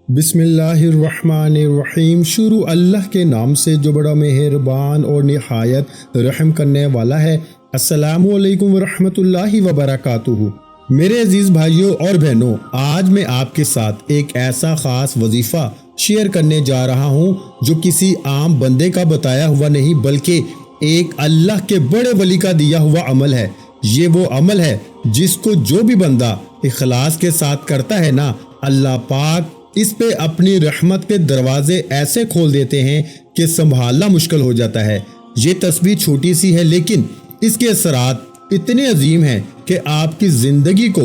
बिस्मिल्लाहिर्रहमानिर्रहीम। शुरू अल्लाह के नाम से जो बड़ा मेहरबान और निहायत रहम करने वाला है। अस्सलामु अलैकुम वरहमतुल्लाहि वबरकातुहू। मेरे अजीज भाइयों और बहनों, आज मैं आपके साथ एक ऐसा खास वजीफा शेयर करने जा रहा हूँ जो किसी आम बंदे का बताया हुआ नहीं बल्कि एक अल्लाह के बड़े वली का दिया हुआ अमल है। ये वो अमल है जिसको जो भी बंदा इखलास के साथ करता है ना, अल्लाह पाक इस पे अपनी रहमत के दरवाजे ऐसे खोल देते हैं कि संभालना मुश्किल हो जाता है। ये तस्बीह छोटी सी है लेकिन इसके असरात इतने अजीम हैं कि आपकी जिंदगी को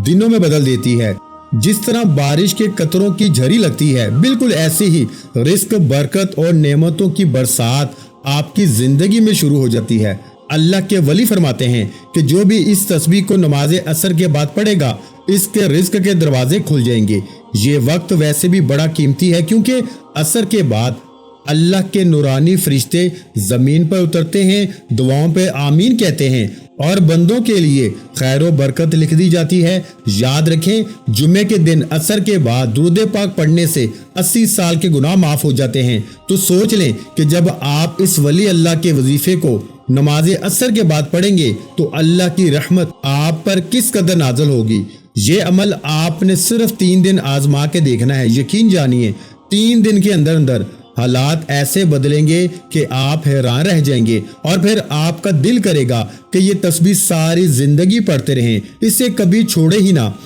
दिनों में बदल देती है। जिस तरह बारिश के कतरों की झड़ी लगती है, बिल्कुल ऐसे ही रिस्क, बरकत और नेमतों की बरसात आपकी जिंदगी में शुरू हो जाती है। अल्लाह के वली फरमाते हैं कि जो भी इस तस्बीह को नमाज असर के बाद पढ़ेगा, इसके रिस्क के दरवाजे खुल जाएंगे। ये वक्त वैसे भी बड़ा कीमती है क्योंकि असर के बाद अल्लाह के नूरानी फरिश्ते जमीन पर उतरते हैं, दुआओं पे आमीन कहते हैं और बंदों के लिए खैर व बरकत लिख दी जाती है। याद रखें, जुम्मे के दिन असर के बाद दुरूद पाक पढ़ने से 80 साल के गुनाह माफ हो जाते हैं। तो सोच लें कि जब आप इस वली अल्लाह के वजीफे को नमाज असर के बाद पढ़ेंगे तो अल्लाह की रहमत आप पर किस कदर नाज़िल होगी। ये अमल आपने सिर्फ 3 दिन आजमा के देखना है। यकीन जानिए 3 दिन के अंदर अंदर हालात ऐसे बदलेंगे कि आप हैरान रह जाएंगे और फिर आपका दिल करेगा कि ये तस्बीह सारी जिंदगी पढ़ते रहें, इसे कभी छोड़े ही ना।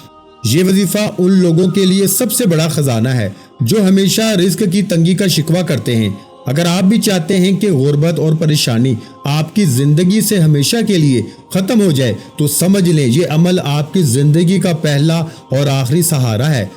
ये वजीफा उन लोगों के लिए सबसे बड़ा खजाना है जो हमेशा रिस्क की तंगी का शिकवा करते हैं। अगर आप भी चाहते हैं कि गुर्बत और परेशानी आपकी जिंदगी से हमेशा के लिए खत्म हो जाए तो समझ लें ये अमल आपकी जिंदगी का पहला और आखिरी सहारा है।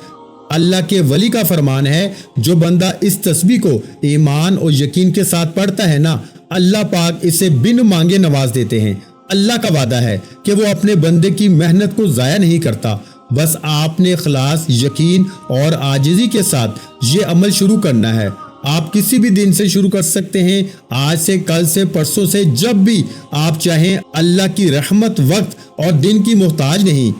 अल्लाह के वली का फरमान है, जो बंदा इस तस्बीह को ईमान और यकीन के साथ पढ़ता है ना, अल्लाह पाक इसे बिन मांगे नवाज देते हैं। अल्लाह का वादा है कि वो अपने बंदे की मेहनत को जाया नहीं करता। बस आपने इखलास, यकीन और आजिज़ी के साथ ये अमल शुरू करना है। आप किसी भी दिन से शुरू कर सकते हैं, आज से, कल से, परसों से, जब भी आप चाहें। अल्लाह की रहमत वक्त और दिन की मोहताज नहीं,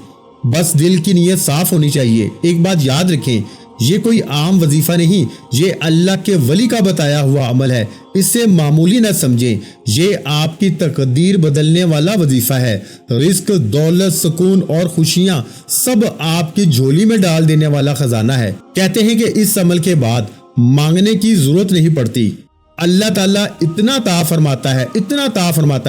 बस दिल की नीयत साफ होनी चाहिए। एक बात याद रखें, ये कोई आम वजीफा नहीं, ये अल्लाह के वली का बताया हुआ अमल है। इसे मामूली न समझें, ये आपकी तकदीर बदलने वाला वजीफा है। रिस्क, दौलत, सुकून और खुशियां सब आपकी झोली में डाल देने वाला खजाना है। कहते हैं कि इस अमल के बाद मांगने की जरूरत नहीं पड़ती। अल्लाह ताला इतना ता फरमाता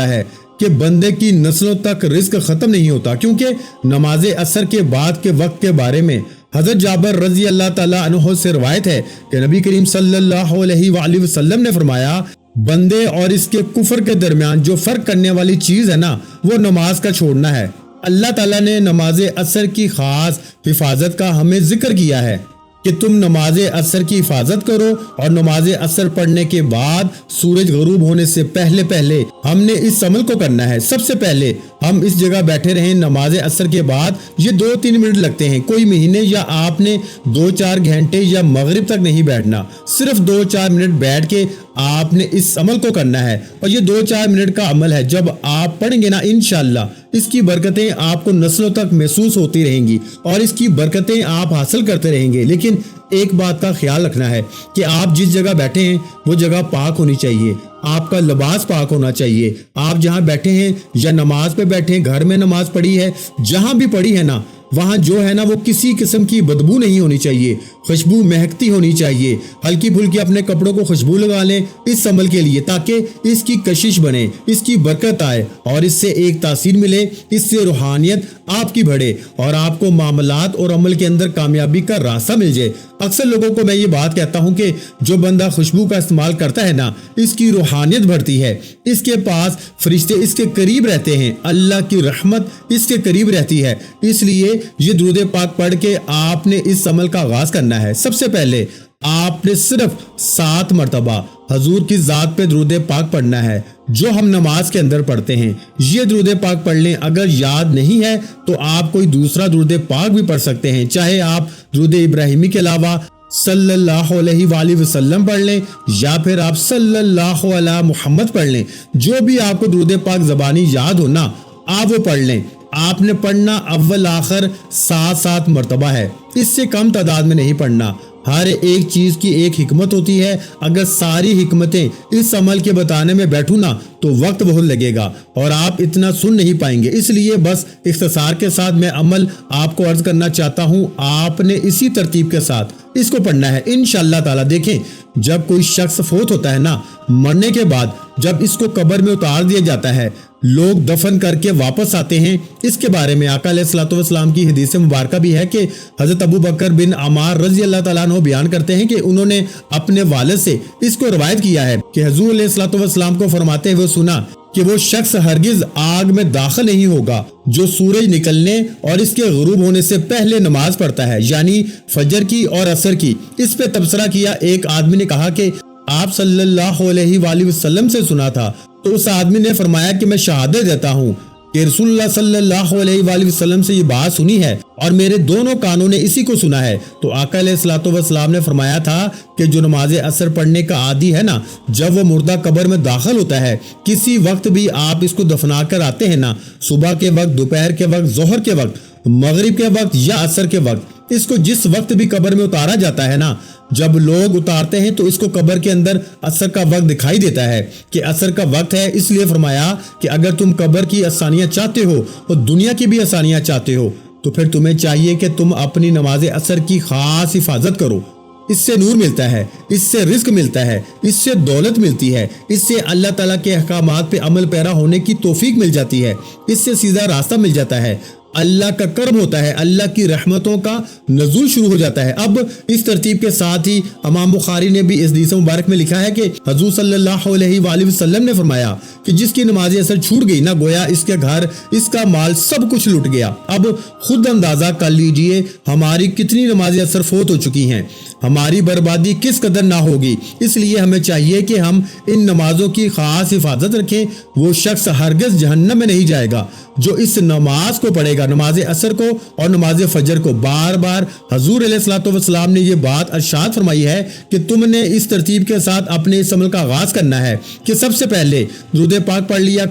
है कि बंदे की नस्लों तक रिस्क खत्म नहीं होता। क्योंकि नमाज असर के बाद के वक्त के बारे में हजरत जाबर रजी अल्लाह ताला अन्हु से रवायत है कि नबी करीम सल्लल्लाहु अलैहि वसल्लम ने फरमाया, बंदे और इसके कुफर के दरमियान जो फर्क करने वाली चीज है ना, वो नमाज का छोड़ना है। अल्लाह ताला ने नमाज असर की खास हिफाजत का हमें जिक्र किया है कि तुम नमाज असर की हिफाजत करो और नमाज असर पढ़ने के बाद सूरज गरूब होने से पहले पहले हमने इस अमल को करना है। सबसे पहले हम इस जगह बैठे रहें। नमाज असर के बाद ये 2-3 मिनट लगते हैं, कोई महीने या आपने 2-4 घंटे या मगरिब तक नहीं बैठना। सिर्फ 2-4 मिनट बैठ के आपने इस अमल को करना है और ये 2-4 मिनट का अमल है। जब आप पढ़ेंगे ना, इंशाअल्लाह इसकी बरकतें आपको नस्लों तक महसूस होती रहेंगी और इसकी बरकतें आप हासिल करते रहेंगे। लेकिन एक बात का ख्याल रखना है कि आप जिस जगह बैठे हैं वो जगह पाक होनी चाहिए, आपका लिबास पाक होना चाहिए। आप जहाँ बैठे हैं या नमाज पे बैठे हैं, घर में नमाज पढ़ी है, जहाँ भी पढ़ी है ना, वहाँ जो है ना वो किसी किस्म की बदबू नहीं होनी चाहिए, खुशबू महकती होनी चाहिए। हल्की फुल्की अपने कपड़ों को खुशबू लगा लें इस अमल के लिए, ताकि इसकी कशिश बने, इसकी बरकत आए और इससे एक तासीर मिले, इससे रूहानियत आपकी बढ़े और आपको मामलात और अमल के अंदर कामयाबी का रास्ता मिल जाए। अक्सर लोगों को मैं ये बात कहता हूँ कि जो बंदा खुशबू का इस्तेमाल करता है ना, इसकी रूहानियत बढ़ती है, इसके पास फरिश्ते इसके करीब रहते हैं, अल्लाह की रहमत इसके करीब रहती है। इसलिए ये दुरूद पाक पढ़ के आपने इस अमल का आगाज करना है। सबसे पहले आपने सिर्फ 7 मरतबा हजूर की जात पे दुरूद पाक पढ़ना है, जो हम नमाज के अंदर पढ़ते हैं। ये दुरूद पाक पढ़ लें। अगर याद नहीं है तो आप कोई दूसरा दुरूद पाक भी पढ़ सकते हैं, चाहे आप दुरूद इब्राहिमी के अलावा सल्लल्लाहु अलैहि वसल्लम पढ़ लें या फिर आप सल्लल्लाहु अला मुहम्मद पढ़ लें। जो भी आपको दुरूद पाक ज़बानी याद हो ना, आप वो पढ़ लें। आपने पढ़ना अव्वल आखिर 7-7 मरतबा है, इससे कम तादाद में नहीं पढ़ना। ہر ایک چیز کی ایک حکمت ہوتی ہے، اگر ساری حکمتیں اس عمل کے بتانے میں بیٹھوں نا تو وقت بہت لگے گا اور آپ اتنا سن نہیں پائیں گے، اس لیے بس اختصار کے ساتھ میں عمل آپ کو عرض کرنا چاہتا ہوں، آپ نے اسی ترتیب کے ساتھ اس کو پڑھنا ہے انشاءاللہ تعالی۔ دیکھیں جب کوئی شخص فوت ہوتا ہے نا، مرنے کے بعد جب اس کو قبر میں اتار دیا جاتا ہے، لوگ دفن کر کے واپس آتے ہیں، اس کے بارے میں آقا علیہ الصلوۃ والسلام کی حدیث مبارکہ بھی ہے کہ حضرت ابو بکر بن عمار رضی اللہ تعالیٰ عنہ بیان کرتے ہیں کہ انہوں نے اپنے والد سے اس کو روایت کیا ہے کہ حضور علیہ الصلوۃ والسلام کو فرماتے ہوئے سنا کہ وہ شخص ہرگز آگ میں داخل نہیں ہوگا جو سورج نکلنے اور اس کے غروب ہونے سے پہلے نماز پڑھتا ہے، یعنی فجر کی اور عصر کی۔ اس پہ تبصرہ کیا، ایک آدمی نے کہا کہ آپ صلی اللہ علیہ وآلہ وسلم سے سنا تھا، تو اس آدمی نے فرمایا کہ میں شہادت دیتا ہوں کہ رسول اللہ صلی اللہ علیہ وآلہ وسلم سے یہ بات سنی ہے اور میرے دونوں کانوں نے اسی کو سنا ہے۔ تو آقا علیہ الصلوۃ والسلام نے فرمایا تھا کہ جو نماز عصر پڑھنے کا عادی ہے نا، جب وہ مردہ قبر میں داخل ہوتا ہے، کسی وقت بھی آپ اس کو دفنا کر آتے ہیں نا، صبح کے وقت، دوپہر کے وقت، ظہر کے وقت، مغرب کے وقت یا عصر کے وقت، اس کو جس وقت بھی قبر میں اتارا جاتا ہے نا، جب لوگ اتارتے ہیں تو اس کو قبر کے اندر عصر کا وقت دکھائی دیتا ہے کہ عصر کا وقت ہے، اس لیے فرمایا کہ اگر تم قبر کی آسانیاں چاہتے ہو اور دنیا کی بھی آسانیاں چاہتے ہو تو پھر تمہیں چاہیے کہ تم اپنی نماز عصر کی خاص حفاظت کرو۔ اس سے نور ملتا ہے، اس سے رزق ملتا ہے، اس سے دولت ملتی ہے، اس سے اللہ تعالیٰ کے احکامات پہ عمل پیرا ہونے کی توفیق مل جاتی ہے، اس سے سیدھا راستہ مل جاتا ہے، اللہ کا کرم ہوتا ہے، اللہ کی رحمتوں کا نزول شروع ہو جاتا ہے۔ اب اس ترتیب کے ساتھ ہی امام بخاری نے بھی اس حدیث مبارک میں لکھا ہے کہ حضور صلی اللہ علیہ وآلہ وسلم نے فرمایا کہ جس کی نماز عصر چھوٹ گئی نا، گویا اس کے گھر، اس کا مال سب کچھ لٹ گیا۔ اب خود اندازہ کر لیجئے ہماری کتنی نماز عصر فوت ہو چکی ہیں، ہماری بربادی کس قدر نہ ہوگی۔ اس لیے ہمیں چاہیے کہ ہم ان نمازوں کی خاص حفاظت رکھیں۔ وہ شخص ہرگز جہنم میں نہیں جائے گا جو اس نماز کو پڑھے گا، نماز عصر کو اور نماز فجر کو۔ بار بار حضور علیہ الصلوۃ والسلام نے یہ بات ارشاد فرمائی ہے کہ تم نے اس ترتیب کے ساتھ اپنے اس عمل کا آغاز کرنا ہے کہ سب سے پہلے درود پاک پڑھ لیا۔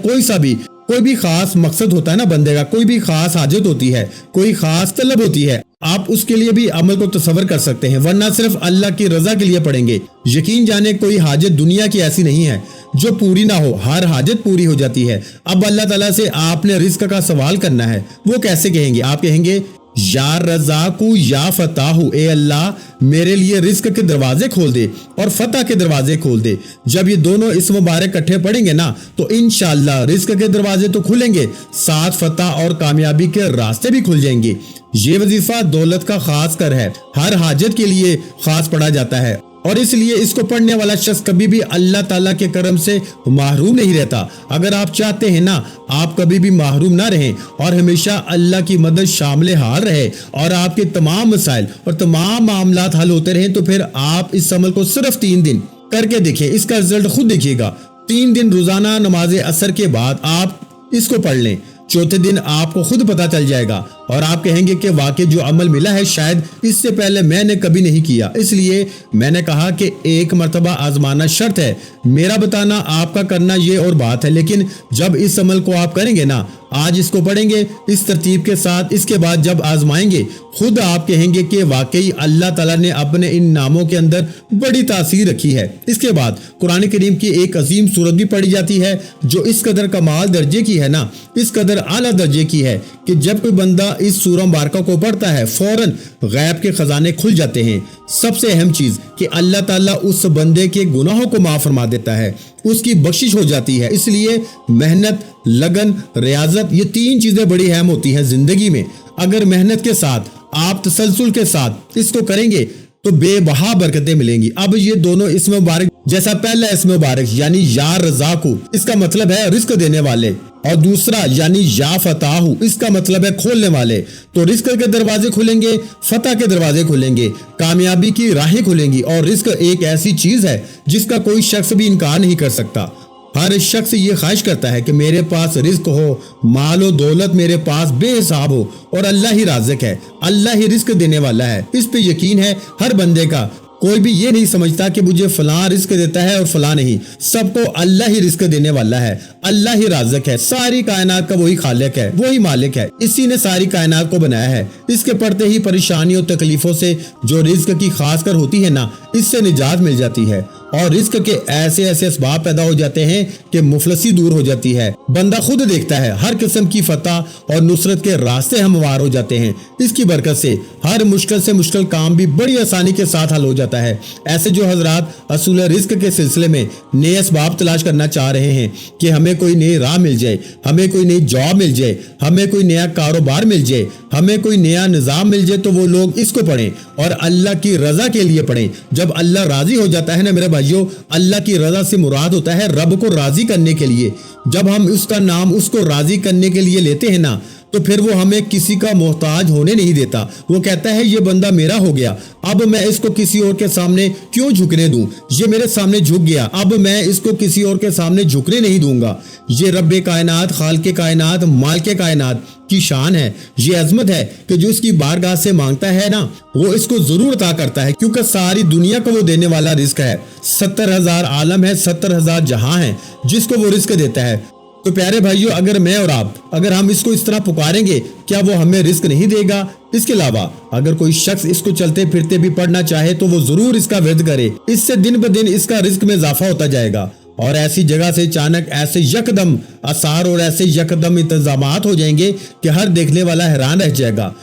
کوئی بھی خاص مقصد ہوتا ہے نا بندے کا، کوئی بھی خاص حاجت ہوتی ہے، کوئی خاص طلب ہوتی ہے، آپ اس کے لیے بھی عمل کو تصور کر سکتے ہیں، ورنہ صرف اللہ کی رضا کے لیے پڑھیں گے۔ یقین جانے کوئی حاجت دنیا کی ایسی نہیں ہے جو پوری نہ ہو، ہر حاجت پوری ہو جاتی ہے۔ اب اللہ تعالیٰ سے آپ نے رزق کا سوال کرنا ہے، وہ کیسے کہیں گے؟ آپ کہیں گے یا رزاق یا فتاح، اے اللہ میرے لیے رزق کے دروازے کھول دے اور فتح کے دروازے کھول دے۔ جب یہ دونوں اسم مبارک کٹھے پڑھیں گے نا تو انشاءاللہ رزق کے دروازے تو کھلیں گے، ساتھ فتح اور کامیابی کے راستے بھی کھل جائیں گے۔ یہ وظیفہ دولت کا خاص کر ہے، ہر حاجت کے لیے خاص پڑھا جاتا ہے، اور اس لیے اس کو پڑھنے والا شخص کبھی بھی اللہ تعالیٰ کے کرم سے محروم نہیں رہتا۔ اگر آپ چاہتے ہیں نا آپ کبھی بھی محروم نہ رہیں اور ہمیشہ اللہ کی مدد شامل حال رہے اور آپ کے تمام مسائل اور تمام معاملات حل ہوتے رہیں، تو پھر آپ اس عمل کو صرف 3 دن کر کے دیکھیں، اس کا رزلٹ خود دیکھیے گا۔ 3 دن روزانہ نماز عصر کے بعد آپ اس کو پڑھ لیں، چوتھے دن آپ کو خود پتا چل جائے گا اور آپ کہیں گے کہ واقعی جو عمل ملا ہے شاید اس سے پہلے میں نے کبھی نہیں کیا۔ اس لیے میں نے کہا کہ ایک مرتبہ آزمانا شرط ہے، میرا بتانا آپ کا کرنا یہ اور بات ہے، لیکن جب اس عمل کو آپ کریں گے نا، آج اس کو پڑھیں گے اس ترتیب کے ساتھ، اس کے بعد جب آزمائیں گے خود آپ کہیں گے کہ واقعی اللہ تعالیٰ نے اپنے ان ناموں کے اندر بڑی تاثیر رکھی ہے۔ اس کے بعد قرآن کریم کی ایک عظیم سورت بھی پڑھی جاتی ہے جو اس قدر کمال درجے کی ہے نا، اس قدر اعلیٰ درجے کی ہے کہ جب کوئی بندہ اس سورہ مبارکہ کو پڑھتا ہے فوراً غیب کے خزانے کھل جاتے ہیں۔ سب سے اہم چیز کہ اللہ تعالیٰ اس بندے کے گناہوں کو معاف فرما دیتا ہے، اس کی بخشش ہو جاتی ہے۔ اس لیے محنت، لگن، ریاضت، یہ 3 چیزیں بڑی اہم ہوتی ہیں زندگی میں۔ اگر محنت کے ساتھ آپ تسلسل کے ساتھ اس کو کریں گے تو بے بہا برکتیں ملیں گی۔ اب یہ دونوں اسم مبارک، جیسا پہلا اسم مبارک یعنی یا رزاق، اس کا مطلب ہے رزق دینے والے، اور دوسرا یعنی یا فتاح، اس کا مطلب ہے کھولنے والے۔ تو رزق کے دروازے کھلیں گے، فتح کے دروازے کھلیں گے، کامیابی کی راہیں کھلیں گی، اور رزق ایک ایسی چیز ہے جس کا کوئی شخص بھی انکار نہیں کر سکتا۔ ہر شخص یہ خواہش کرتا ہے کہ میرے پاس رزق ہو، مال و دولت میرے پاس بے حساب ہو، اور اللہ ہی رازق ہے، اللہ ہی رزق دینے والا ہے، اس پہ یقین ہے ہر بندے کا۔ कोई भी ये नहीं समझता कि मुझे फलां रिस्क देता है और फलां नहीं। सबको अल्लाह ही रिस्क देने वाला है, अल्लाह ही राज़िक है, सारी कायनात का वही खालिक है, वही मालिक है, इसी ने सारी कायनात को बनाया है। इसके पड़ते ही परेशानियों तकलीफों से जो रिस्क की खासकर होती है ना, इससे निजात मिल जाती है और रिस्क के ऐसे ऐसे असबाब पैदा हो जाते हैं कि मुफलसी दूर हो जाती है। बंदा खुद देखता है हर किस्म की फतह और नुसरत के रास्ते हमवार हो जाते हैं। इसकी बरकत से हर मुश्किल से मुश्किल काम भी बड़ी आसानी के साथ हल हो जाता है। ऐसे जो हजरात असूल रिस्क के सिलसिले में नए असबाब तलाश करना चाह रहे हैं कि हमें कोई नई राह मिल जाए, हमें कोई नई जॉब मिल जाए, हमें कोई नया कारोबार मिल जाए, हमें कोई नया निज़ाम मिल जाए, तो वो लोग इसको पढ़ें और अल्लाह की रजा के लिए पढ़ें। जब अल्लाह राजी हो जाता है ना मेरे भाइयों, अल्लाह की रजा से मुराद होता है रब को राजी करने के लिए। जब हम उसका नाम उसको राजी करने के लिए लेते हैं ना, तो फिर वो हमें किसी का मोहताज होने नहीं देता। वो कहता है ये बंदा मेरा हो गया, अब मैं इसको किसी और के सामने क्यों झुकने दूं? ये मेरे सामने झुक गया, अब मैं इसको किसी और के सामने झुकने नहीं दूंगा। ये रब्बे कायनात, खालिके कायनात, मालिके कायनात की शान है, ये अजमत है कि जो इसकी बारगाह से मांगता है ना, वो इसको जरूर अता करता है, क्योंकि सारी दुनिया को वो देने वाला रिस्क है। 70,000 आलम है, 70,000 जहां है जिसको वो रिस्क देता है। तो प्यारे भाइयों, अगर मैं और आप अगर हम इसको इस तरह पुकारेंगे, क्या वो हमें रिस्क नहीं देगा? इसके अलावा अगर कोई शख्स इसको चलते फिरते भी पढ़ना चाहे तो वो जरूर इसका विर्द करे। इससे दिन ब दिन इसका रिस्क में इजाफा होता जाएगा और ऐसी जगह से अचानक ऐसे यकदम आसार और ऐसे यकदम इंतजामात हो जाएंगे कि हर देखने वाला हैरान रह जाएगा।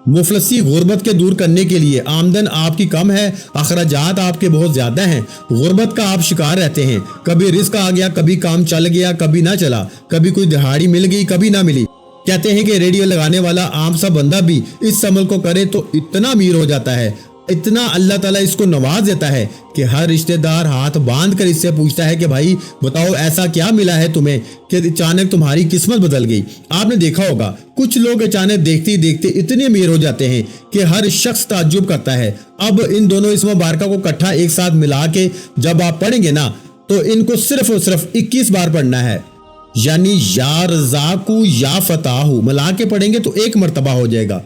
मुफलसी गुर्बत के दूर करने के लिए आमदन आपकी कम है, अखराजात आपके बहुत ज्यादा हैं, गुर्बत का आप शिकार रहते हैं। कभी रिस्क आ गया, कभी काम चल गया, कभी ना चला, कभी कोई दिहाड़ी मिल गई, कभी ना मिली। कहते हैं कि रेडियो लगाने वाला आम सा बंदा भी इस अमल को करे तो इतना अमीर हो जाता है, इतना अल्लाह ताला इसको नवाज देता है कि हर रिश्तेदार हाथ बांध कर इससे पूछता है कि भाई बताओ ऐसा क्या मिला है तुम्हें कि अचानक तुम्हारी किस्मत बदल गई। आपने देखा होगा कुछ लोग अचानक देखते ही देखते इतने अमीर हो जाते हैं कि हर शख्स ताज्जुब करता है। अब इन दोनों इस्म मुबारका को इकट्ठा एक साथ मिला के जब आप पढ़ेंगे ना, तो इनको सिर्फ और सिर्फ 21 बार पढ़ना है, यानी या रज़ाकु या फताहु मिला के पढ़ेंगे तो एक मरतबा हो जाएगा।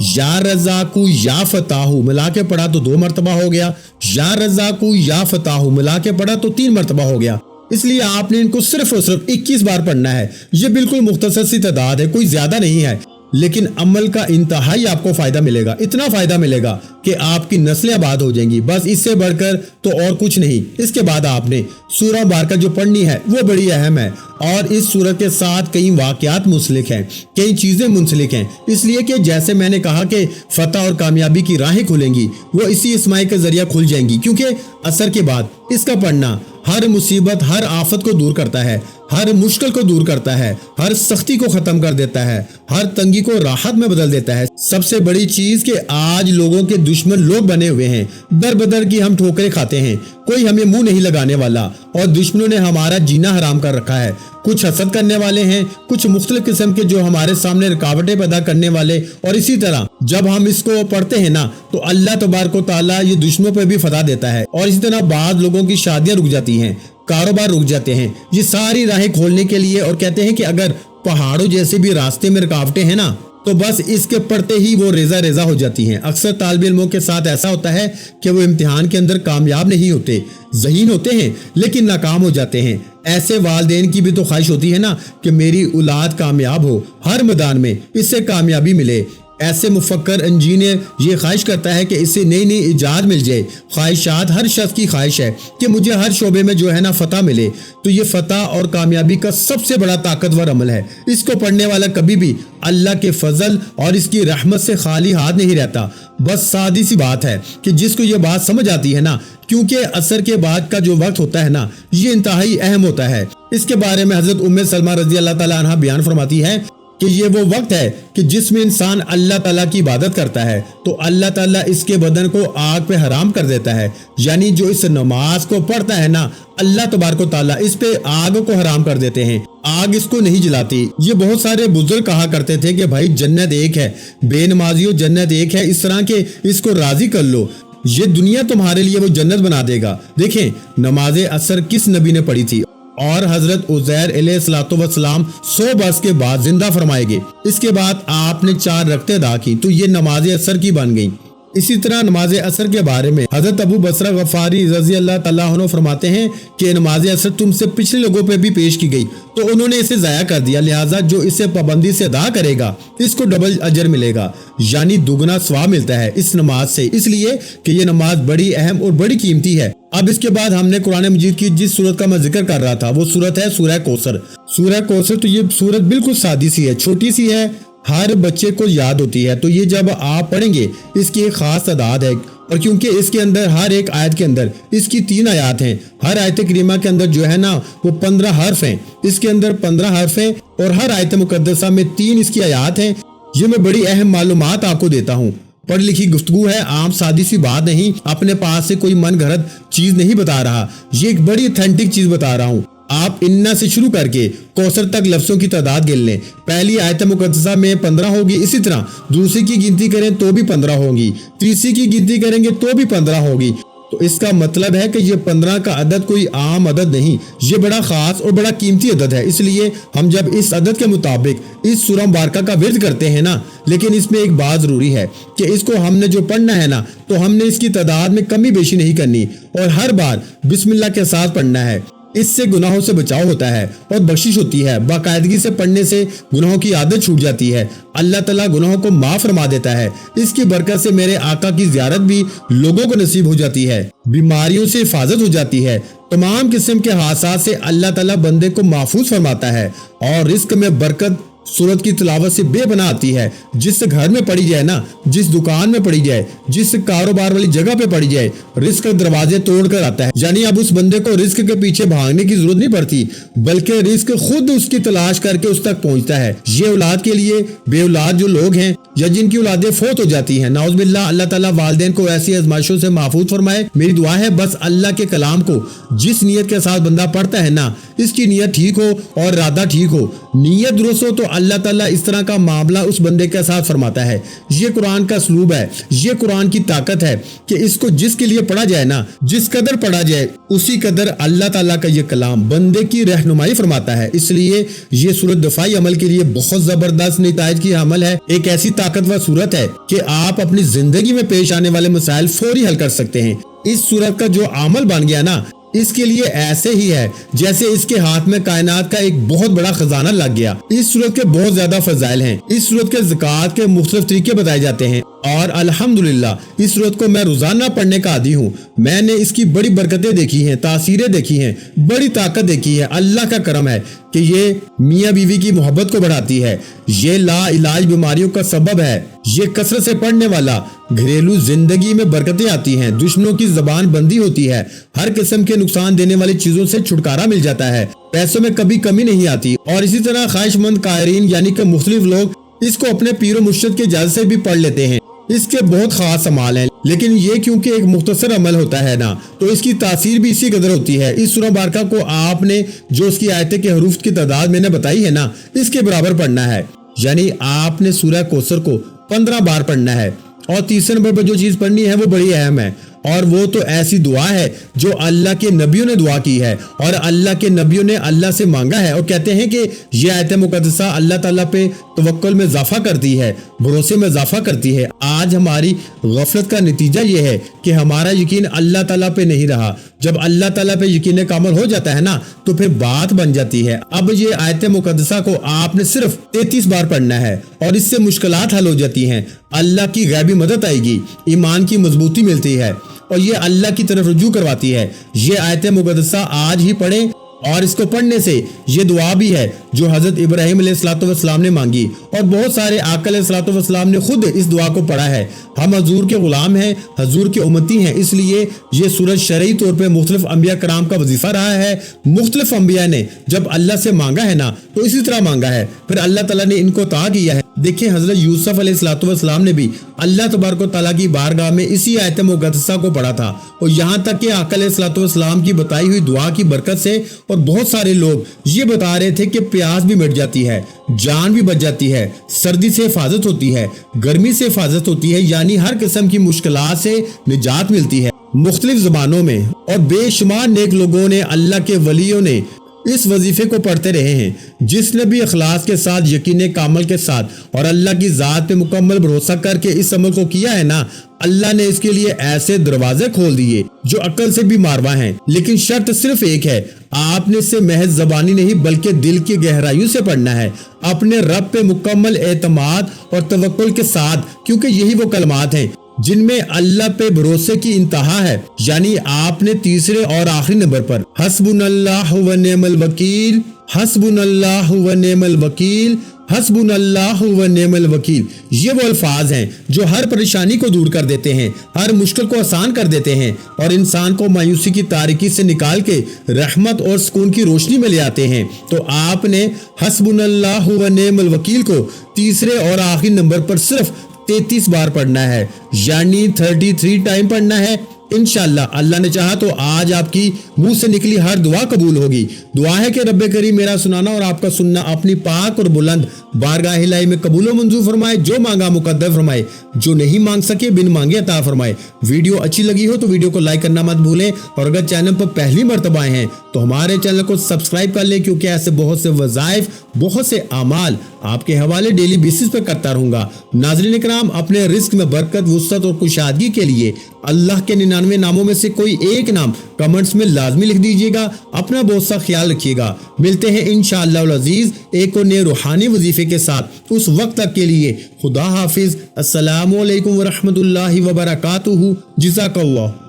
या रज़ाकु या फताहु मिला के पढ़ा तो 2 मरतबा हो गया, या रज़ाकु या फताहु मिला के पढ़ा तो 3 मरतबा हो गया। इसलिए आपने इनको सिर्फ और सिर्फ 21 बार पढ़ना है। ये बिल्कुल मुख्तसर सी तादाद है, कोई ज्यादा नहीं है, लेकिन अमल का इंतहाई आपको फायदा मिलेगा। इतना फायदा मिलेगा कि आपकी नस्लें आबाद हो जाएंगी, बस इससे बढ़कर तो और कुछ नहीं। इसके बाद आपने सूरह मुबारका जो पढ़नी है वो बड़ी अहम है और इस सूरत के साथ कई वाक़यात मुंसलिक हैं, कई चीज़ें मुंसलिक हैं, इसलिए कि जैसे मैंने कहा कि फतह और कामयाबी की राहें खुलेंगी, वो इसी इस्माई के जरिए खुल जाएंगी, क्योंकि असर के बाद इसका पढ़ना हर मुसीबत, हर आफत को दूर करता है, हर मुश्किल को दूर करता है, हर सख्ती को खत्म कर देता है, हर तंगी को राहत में बदल देता है। सबसे बड़ी चीज कि आज लोगों के दुश्मन लोग बने हुए हैं, दर बदर की हम ठोकरें खाते हैं, कोई हमें मुंह नहीं लगाने वाला और दुश्मनों ने हमारा जीना हराम कर रखा है। कुछ हसद करने वाले हैं, कुछ मुख्तलिफ किस्म के जो हमारे सामने रुकावटें पैदा करने वाले, और इसी तरह जब हम इसको पढ़ते हैं ना तो अल्लाह तबारक व तआला ये दुश्मनों पर भी फतह देता है। और इसी तरह बाद लोगों की शादियां रुक जाती हैं, कारोबार रुक जाते हैं, ये सारी राहें खोलने के लिए। और कहते हैं कि अगर पहाड़ों जैसे भी रास्ते में रुकावटें हैं ना, तो बस इसके पढ़ते ही वो रेजा रेजा हो जाती हैं। अक्सर तालिब इल्मों के साथ ऐसा होता है कि वो इम्तिहान के अंदर कामयाब नहीं होते, ज़हीन होते हैं लेकिन नाकाम हो जाते हैं। ऐसे वालिदैन की भी तो ख्वाहिश होती है ना कि मेरी औलाद कामयाब हो, हर मैदान में इससे कामयाबी मिले। ऐसे मुफक्कर इंजीनियर ये ख्वाहिश करता है कि इससे नई नई इजाद मिल जाए। ख्वाहिशात हर शख्स की ख्वाहिश है कि मुझे हर शोबे में जो है ना फतह मिले। तो ये फतह और कामयाबी का सबसे बड़ा ताकतवर अमल है। इसको पढ़ने वाला कभी भी अल्लाह के फजल और इसकी रहमत से खाली हाथ नहीं रहता। बस सादी सी बात है कि जिसको ये बात समझ आती है ना, क्योंकि असर के बाद का जो वक्त होता है ना, ये इंतहाई अहम होता है। इसके बारे में हजरत उम्मे सलमा रजी अल्लाह ताला अन्हा बयान फरमाती है कि ये वो वक्त है कि जिसमें इंसान अल्लाह ताला की इबादत करता है तो अल्लाह ताला इसके बदन को आग पे हराम कर देता है। यानी जो इस नमाज को पढ़ता है ना, अल्लाह तबारक ताला इस पे आग को हराम कर देते हैं, आग इसको नहीं जलाती। ये बहुत सारे बुजुर्ग कहा करते थे कि भाई जन्नत एक है, बेनमाजियों जन्नत एक है, इस तरह के इसको राजी कर लो, ये दुनिया तुम्हारे लिए वो जन्नत बना देगा। देखें नमाज असर किस नबी ने पढ़ी थी और हजरत उज़ैर अलैहिस्सलाम 100 बरस के बाद जिंदा फरमाए गए। इसके बाद आपने 4 रकते अदा की तो ये नमाज असर की बन गई। इसी तरह नमाज असर के बारे में हजरत अबू बसरा गफारी रजी अल्लाह तआला अन्हु फरमाते हैं कि नमाज असर तुमसे पिछले लोगों पे भी पेश की गई तो उन्होंने इसे जाया कर दिया, लिहाजा जो इसे पाबंदी से अदा करेगा इसको डबल अजर मिलेगा, यानी दुगना सवाब मिलता है इस नमाज से, इसलिए कि ये नमाज बड़ी अहम और बड़ी कीमती है। अब इसके बाद हमने कुरान मजीद की जिस सूरत का मैं जिक्र कर रहा था वो सूरत है सूरह कौसर। सूरह कौसर तो ये सूरत बिल्कुल सादी सी है, छोटी सी है, हर बच्चे को याद होती है। तो ये जब आप पढ़ेंगे इसकी एक खास तादाद है, और क्योंकि इसके अंदर हर एक आयत के अंदर इसकी 3 आयत हैं, हर आयत करीमा के अंदर जो है ना वो 15 हर्फ हैं, इसके अंदर 15 हर्फ हैं और हर आयत मुकद्दसा में 3 इसकी आयत हैं। ये मैं बड़ी अहम मालूमात आपको देता हूँ, पढ़ लिखी गुफ्तगू है, आम सादी सी बात नहीं, अपने पास से कोई मन घड़त चीज नहीं बता रहा, ये एक बड़ी ऑथेंटिक चीज बता रहा हूँ। आप इन्ना से शुरू करके कौसर तक लफ्जों की तादाद गिन लें। पहली आयत मुकद्दसा में 15 होगी, इसी तरह दूसरी की गिनती करें तो भी 15 होगी, तीसरी की गिनती करेंगे तो भी 15 होगी। तो इसका मतलब है कि ये 15 का अदद कोई आम अदद नहीं, ये बड़ा खास और बड़ा कीमती अदद है। इसलिए हम जब इस अदद के मुताबिक इस सूरह मुबारका का विर्द करते हैं ना, लेकिन इसमें एक बात जरूरी है कि इसको हमने जो पढ़ना है ना तो हमने इसकी तादाद में कमी बेशी नहीं करनी और हर बार बिस्मिल्लाह के साथ पढ़ना है। इससे गुनाहों से बचाव होता है और बख्शिश होती है। बाकायदगी से पढ़ने से गुनाहों की आदत छूट जाती है, अल्लाह ताला गुनाहों को माफ फरमा देता है। इसकी बरकत से मेरे आका की ज़ियारत भी लोगों को नसीब हो जाती है, बीमारियों से हिफाजत हो जाती है, तमाम किस्म के हादसात से अल्लाह ताला बंदे को महफूज फरमाता है और रिस्क में बरकत सूरत की तिलावत से बेपनाह आती है। जिस घर में पढ़ी जाए ना, जिस दुकान में पढ़ी जाए, जिस कारोबार वाली जगह पे पढ़ी जाए, रिस्क दरवाजे तोड़ कर आता है। यानी अब उस बंदे को रिस्क के पीछे भागने की जरूरत नहीं पड़ती, बल्कि रिस्क खुद उसकी तलाश करके उस तक पहुंचता है। ये औलाद के लिए बे औलाद जो लोग हैं या जिनकी औलादें फौत हो जाती हैं, नाउज़ुबिल्लाह, अल्लाह ताला वालिदैन को ऐसी आजमाइशों से महफूज फरमाए। मेरी दुआ है बस अल्लाह के कलाम को जिस नीयत के साथ बंदा पढ़ता है ना, इसकी नीयत ठीक हो और इरादा ठीक हो, नीयत दुरुस्त हो तो अल्लाह ताला इस तरह का मामला उस बंदे के साथ फरमाता है। ये कुरान का असलूब है, ये कुरान की ताकत है कि इसको जिसके लिए पढ़ा जाए ना, जिस कदर पढ़ा जाए उसी कदर अल्लाह ताला का ये कलाम बंदे की रहनुमाई फरमाता है। इसलिए ये सूरत दफाई अमल के लिए बहुत जबरदस्त नताइज की अमल है। एक ऐसी ताकतवर सूरत है कि आप अपनी जिंदगी में पेश आने वाले मसाइल फौरी हल कर सकते हैं। इस सूरत का जो अमल बन गया ना, इसके लिए ऐसे ही है जैसे इसके हाथ में कायनात का एक बहुत बड़ा खजाना लग गया। इस सूरत के बहुत ज्यादा फजाइल हैं। इस सूरत के ज़कात के मुख्तलिफ तरीके बताए जाते हैं और अल्हम्दुलिल्लाह इस सूरत को मैं रोजाना पढ़ने का आदी हूँ। मैंने इसकी बड़ी बरकतें देखी हैं, तासीरें देखी हैं, बड़ी ताकत देखी है। अल्लाह का करम है कि ये मियाँ बीवी की मोहब्बत को बढ़ाती है, ये ला इलाज बीमारियों का सबब है, ये कसरत से पढ़ने वाला घरेलू जिंदगी में बरकतें आती हैं, दुश्मनों की जबान बंदी होती है, हर किस्म के नुकसान देने वाली चीजों से छुटकारा मिल जाता है, पैसों में कभी कमी नहीं आती। और इसी तरह ख्वाहिशमंद कायरीन यानी कि मुख्तलिफ लोग इसको अपने पीर मुर्शिद के इजाज़त से भी पढ़ लेते हैं। इसके बहुत खास अमाल हैं, लेकिन ये क्योंकि एक मुख्तसर अमल होता है ना, तो इसकी तासीर भी इसी कदर होती है। इस सूरह मुबारका को आपने जो उसकी आयतें के हरूफ की तादाद मैंने बताई है ना, इसके बराबर पढ़ना है। यानी आपने सूरह कौसर को 15 बार पढ़ना है। और तीसरे नंबर पर जो चीज पढ़नी है वो बड़ी अहम है, और वो तो ऐसी दुआ है जो अल्लाह के नबियों ने दुआ की है और अल्लाह के नबियों ने अल्लाह से मांगा है, और कहते हैं कि ये आयत मुकद्दसा अल्लाह ताला पे तवक्कुल में इजाफा करती है, भरोसे में इजाफा करती है। आज हमारी गफलत का नतीजा ये है कि हमारा यकीन अल्लाह ताला पे नहीं रहा। जब अल्लाह ताला पे यकीन कामल हो जाता है ना, तो फिर बात बन जाती है। अब ये आयत मुकद्दसा को आपने सिर्फ 33 बार पढ़ना है और इससे मुश्किलात हल हो जाती हैं, अल्लाह की गैबी मदद आएगी, ईमान की मजबूती मिलती है और ये अल्लाह की तरफ रुजू करवाती है। ये आयत मुकद्दसा आज ही पढ़ें, और इसको पढ़ने से ये दुआ भी है जो हजरत इब्राहिम अलैहिस्सलाम ने मांगी, और बहुत सारे आका अलैहिस्सलाम ने खुद इस दुआ को पढ़ा है। हम हजूर के गुलाम हैं, हजूर के उम्मती हैं, इसलिए ये सूरज शरई तौर पे मुख्तलिफ अंबिया कराम का वजीफा रहा है। मुख्तलिफ अंबिया ने जब अल्लाह से मांगा है ना, तो इसी तरह मांगा है, फिर अल्लाह ताला ने इनको अता किया है। देखिए हजरत यूसुफ अलैहिस्सलाम ने भी अल्लाह तबारक व तआला की बारगाह में इसी आयत मुकद्दसा को पढ़ा था, और यहाँ तक कि आका अलैहिस्सलाम की बताई हुई दुआ की बरकत से और बहुत सारे लोग ये बता रहे थे कि प्यास भी मिट जाती है, जान भी बच जाती है, सर्दी से हिफाजत होती है, गर्मी से हिफाजत होती है, यानी हर किस्म की मुश्किलात से निजात मिलती है। मुख्तलिफ ज़बानों में और बेशुमार नेक लोगों ने, अल्लाह के वलियों ने اس وظیفے کو پڑھتے رہے ہیں۔ جس نے بھی اخلاص کے ساتھ، یقین کامل کے ساتھ اور اللہ کی ذات پہ مکمل بھروسہ کر کے اس عمل کو کیا ہے نا، اللہ نے اس کے لیے ایسے دروازے کھول دیے جو عقل سے بھی ماروا ہیں۔ لیکن شرط صرف ایک ہے، آپ نے اسے محض زبانی نہیں بلکہ دل کی گہرائیوں سے پڑھنا ہے، اپنے رب پہ مکمل اعتماد اور توکل کے ساتھ، کیونکہ یہی وہ کلمات ہیں جن میں اللہ پہ بھروسے کی انتہا ہے۔ یعنی آپ نے تیسرے اور آخری نمبر پر حسبنا اللہ و نعم الوکیل، حسبنا اللہ و نعم الوکیل، حسبنا اللہ و نعم الوکیل، یہ وہ الفاظ ہیں جو ہر پریشانی کو دور کر دیتے ہیں، ہر مشکل کو آسان کر دیتے ہیں اور انسان کو مایوسی کی تاریکی سے نکال کے رحمت اور سکون کی روشنی میں لے آتے ہیں۔ تو آپ نے حسبنا اللہ و نعم الوکیل کو تیسرے اور آخری نمبر پر صرف 33 بار پڑھنا ہے، یعنی 33 ٹائم پڑھنا ہے۔ انشاءاللہ اللہ نے چاہا تو آج آپ کی منہ سے نکلی ہر دعا قبول ہوگی۔ دعا ہے کہ رب کریم میرا سنانا اور آپ کا سننا اپنی پاک اور بلند بارگاہ الہی میں قبول و منظور فرمائے، جو مانگا مقدر فرمائے، جو نہیں مانگ سکے بن مانگے عطا فرمائے۔ ویڈیو اچھی لگی ہو تو ویڈیو کو لائک کرنا مت بھولیں، اور اگر چینل پر پہلی مرتبہ آئے ہیں تو ہمارے چینل کو سبسکرائب کر لیں، کیونکہ ایسے بہت سے وظائف، بہت سے اعمال آپ کے حوالے ڈیلی بیسس پہ کرتا رہوں گا۔ ناظرین کرام، اپنے رزق میں برکت، وسعت اور کشادگی کے لیے اللہ کے 99 ناموں میں سے کوئی ایک نام کمنٹس میں لازمی لکھ دیجیے گا۔ اپنا بہت سا خیال رکھیے گا۔ ملتے ہیں انشاءاللہ العزیز ایک اور نئے روحانی وظیفے کے ساتھ۔ اس وقت تک کے لیے خدا حافظ۔ السلام علیکم ورحمۃ اللہ وبرکاتہ۔ جزاک اللہ۔